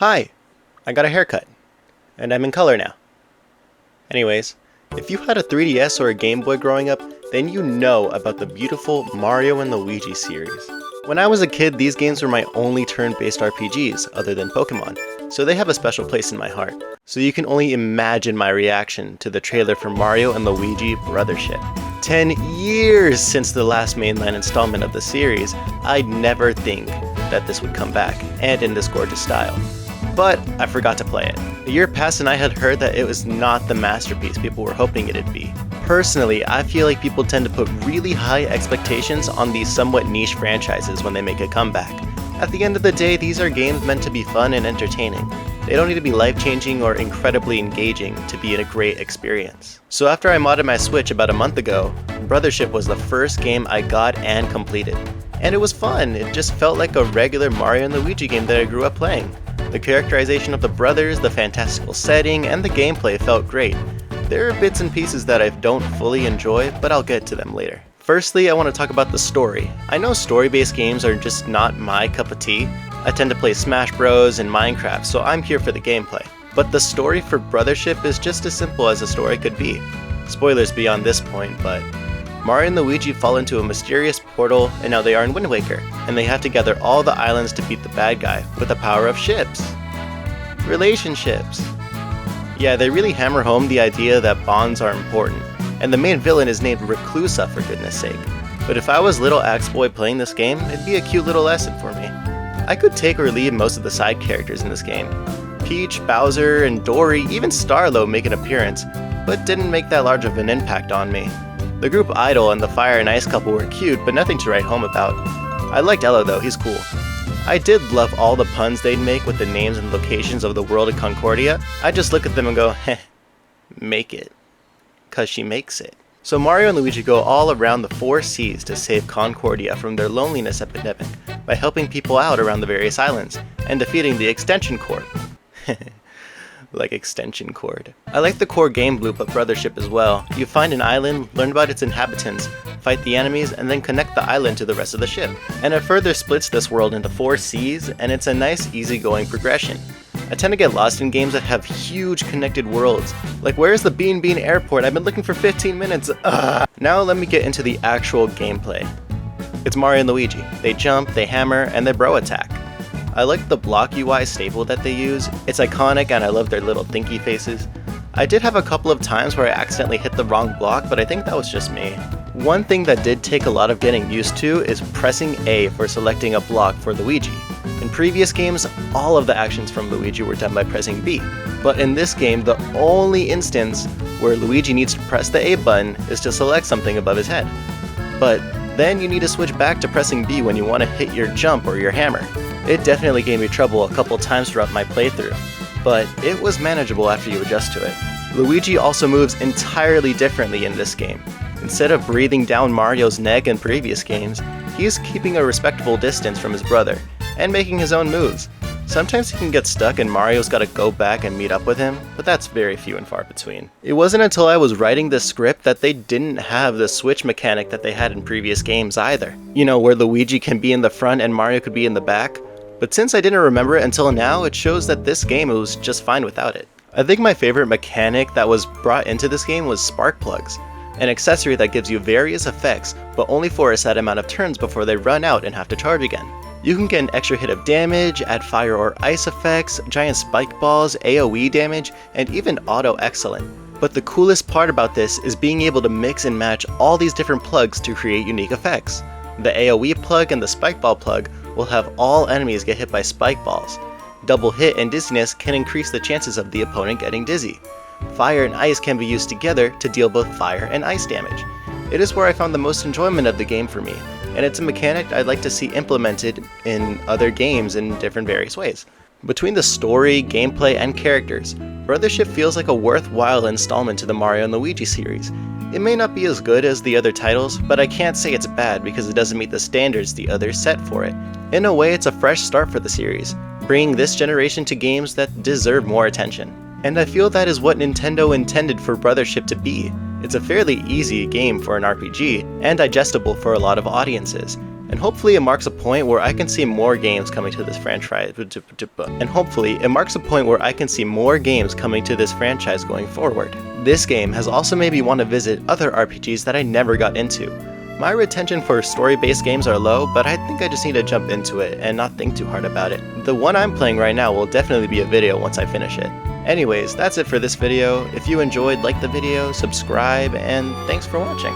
Hi, I got a haircut, and I'm in color now. Anyways, if you had a 3DS or a Game Boy growing up, then you know about the beautiful Mario and Luigi series. When I was a kid, these games were my only turn-based RPGs, other than Pokemon, so they have a special place in my heart. So you can only imagine my reaction to the trailer for Mario and Luigi Brothership. 10 years since the last mainline installment of the series, I'd never think that this would come back, and in this gorgeous style. But I forgot to play it. A year passed and I had heard that it was not the masterpiece people were hoping it'd be. Personally, I feel like people tend to put really high expectations on these somewhat niche franchises when they make a comeback. At the end of the day, these are games meant to be fun and entertaining. They don't need to be life-changing or incredibly engaging to be a great experience. So after I modded my Switch about a month ago, Brothership was the first game I got and completed. And it was fun, it just felt like a regular Mario and Luigi game that I grew up playing. The characterization of the brothers, the fantastical setting, and the gameplay felt great. There are bits and pieces that I don't fully enjoy, but I'll get to them later. Firstly, I want to talk about the story. I know story-based games are just not my cup of tea. I tend to play Smash Bros. And Minecraft, so I'm here for the gameplay. But the story for Brothership is just as simple as a story could be. Spoilers beyond this point, but Mario and Luigi fall into a mysterious portal, and now they are in Wind Waker, and they have to gather all the islands to beat the bad guy with the power of ships. Relationships. Yeah, they really hammer home the idea that bonds are important, and the main villain is named Reclusa for goodness sake. But if I was little Axe Boy playing this game, it'd be a cute little lesson for me. I could take or leave most of the side characters in this game. Peach, Bowser, and Dory, even Starlo make an appearance, but didn't make that large of an impact on me. The group Idol and the Fire and Ice couple were cute, but nothing to write home about. I liked Elo though, he's cool. I did love all the puns they'd make with the names and locations of the world of Concordia. I just look at them and go, heh, make it. 'Cause she makes it. So Mario and Luigi go all around the 4 seas to save Concordia from their loneliness epidemic by helping people out around the various islands and defeating the Extension Cord. Like extension cord. I like the core game loop of Brothership as well. You find an island, learn about its inhabitants, fight the enemies, and then connect the island to the rest of the ship. And it further splits this world into 4 seas, and it's a nice easygoing progression. I tend to get lost in games that have huge connected worlds. Like, where's the Bean Bean Airport? I've been looking for 15 minutes. Ugh. Now let me get into the actual gameplay. It's Mario and Luigi. They jump, they hammer, and they bro attack. I like the block UI staple that they use. It's iconic and I love their little thinky faces. I did have a couple of times where I accidentally hit the wrong block, but I think that was just me. One thing that did take a lot of getting used to is pressing A for selecting a block for Luigi. In previous games, all of the actions from Luigi were done by pressing B, but in this game, the only instance where Luigi needs to press the A button is to select something above his head. But then you need to switch back to pressing B when you want to hit your jump or your hammer. It definitely gave me trouble a couple times throughout my playthrough, but it was manageable after you adjust to it. Luigi also moves entirely differently in this game. Instead of breathing down Mario's neck in previous games, he's keeping a respectful distance from his brother, and making his own moves. Sometimes he can get stuck and Mario's gotta go back and meet up with him, but that's very few and far between. It wasn't until I was writing this script that they didn't have the switch mechanic that they had in previous games either. You know, where Luigi can be in the front and Mario could be in the back. But since I didn't remember it until now, it shows that this game was just fine without it. I think my favorite mechanic that was brought into this game was spark plugs, an accessory that gives you various effects, but only for a set amount of turns before they run out and have to charge again. You can get an extra hit of damage, add fire or ice effects, giant spike balls, AoE damage, and even auto excellent. But the coolest part about this is being able to mix and match all these different plugs to create unique effects. The AoE plug and the spike ball plug will have all enemies get hit by spike balls. Double hit and dizziness can increase the chances of the opponent getting dizzy. Fire and ice can be used together to deal both fire and ice damage. It is where I found the most enjoyment of the game for me, and it's a mechanic I'd like to see implemented in other games in different various ways. Between the story, gameplay, and characters, Brothership feels like a worthwhile installment to the Mario and Luigi series. It may not be as good as the other titles, but I can't say it's bad because it doesn't meet the standards the others set for it. In a way, it's a fresh start for the series, bringing this generation to games that deserve more attention. And I feel that is what Nintendo intended for Brothership to be. It's a fairly easy game for an RPG, and digestible for a lot of audiences. And hopefully it marks a point where I can see more games coming to this franchise. Going forward. This game has also made me want to visit other RPGs that I never got into. My retention for story-based games are low, but I think I just need to jump into it and not think too hard about it. The one I'm playing right now will definitely be a video once I finish it. Anyways, that's it for this video. If you enjoyed, like the video, subscribe, and thanks for watching.